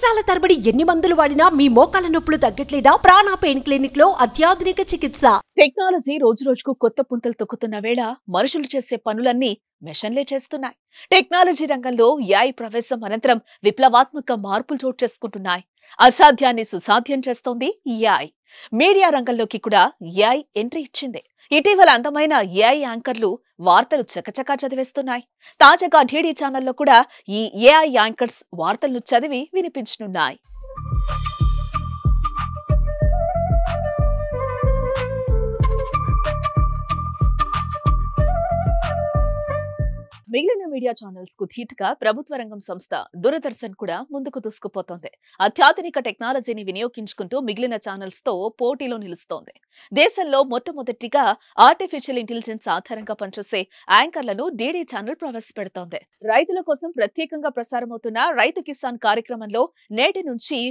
సంవత్సరాల తరబడి ఎన్ని మందులు వాడినా మీ మోకాల నొప్పులు తగ్గట్లేదా? ప్రాణ పెయిన్ క్లినిక్ లో అత్యాధునిక చికిత్స. టెక్నాలజీ రోజు రోజుకు కొత్త పుంతలు తొక్కుతున్న వేళ మనుషులు చేసే పనులన్నీ మెషన్లే చేస్తున్నాయి. టెక్నాలజీ రంగంలో ఏఐ ప్రవేశం అనంతరం విప్లవాత్మక మార్పులు చోటు చేసుకుంటున్నాయి. అసాధ్యాన్ని సుసాధ్యం చేస్తోంది ఏఐ. మీడియా రంగంలోకి కూడా ఏఐ ఎంట్రీ ఇచ్చింది. ఇటీవల అందమైన ఏఐ యాంకర్లు వార్తలు చకచకా చదివేస్తున్నాయి. తాజాగా డీడీ ఛానల్లో కూడా ఈ ఏఐ యాంకర్స్ వార్తలను చదివి వినిపించనున్నాయి. మిగిలిన మీడియా ఛానల్స్ కు ధీటుగా ప్రభుత్వ రంగం సంస్థ దూరదర్శన్ కూడా ముందుకు దూసుకుపోతోంది. అత్యాధునిక టెక్నాలజీని వినియోగించుకుంటూ మిగిలిన ఛానల్స్ తో పోటీలో నిలుస్తోంది. దేశంలో మొట్టమొదటిగా ఆర్టిఫిషియల్ ఇంటెలిజెన్స్ ఆధారంగా పనిచేసే యాంకర్లను డీడీ ఛానల్ ప్రవేశపెడుతోంది. రైతుల కోసం ప్రత్యేకంగా ప్రసారమవుతున్న రైతు కిసాన్ కార్యక్రమంలో నేటి నుంచి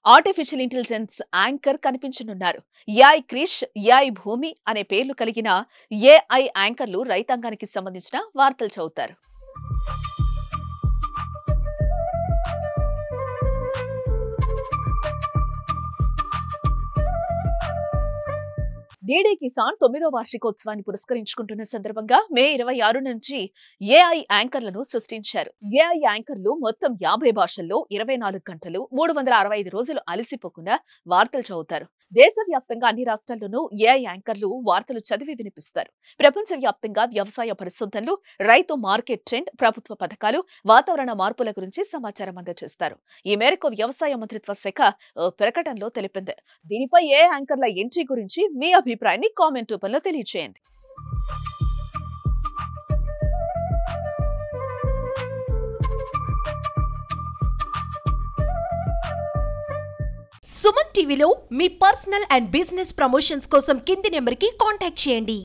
ఆర్టిఫిషియల్ ఇంటెలిజెన్స్ యాంకర్ కనిపించనున్నారు. ఏఐ క్రిష్, ఏఐ భూమి అనే పేర్లు కలిగిన ఏఐ యాంకర్లు రైతాంగానికి సంబంధించిన వార్తలు చదువుతారు. డీడీ కిసాన్ 9వ వార్షికోత్సవాన్ని పురస్కరించుకుంటున్న సందర్భంగా మే 26 నుంచి ఏఐ యాంకర్లను సృష్టించారు. ఏఐ యాంకర్లు మొత్తం 50 భాషల్లో 24 గంటలు 365 రోజులు అలసిపోకుండా వార్తలు చదువుతారు. దేశవ్యాప్తంగా అన్ని రాష్ట్రాల్లోనూ ఏఐ యాంకర్లు వార్తలు చదివి వినిపిస్తారు. ప్రపంచవ్యాప్తంగా వ్యవసాయ పరిశోధనలు, రైతు మార్కెట్ ట్రెండ్, ప్రభుత్వ పథకాలు, వాతావరణ మార్పుల గురించి సమాచారం అందజేస్తారు. ఈ మేరకు వ్యవసాయ మంత్రిత్వ శాఖ ప్రకటనలో తెలిపింది. దీనిపై ఏఐ యాంకర్ల ఎంట్రీ గురించి మీ అభిప్రాయాన్ని కామెంట్ రూపంలో తెలియజేయండి. సుమన్ టీవీలో మీ పర్సనల్ అండ్ బిజినెస్ ప్రమోషన్స్ కోసం కింది నెంబర్కి కాంటాక్ట్ చేయండి.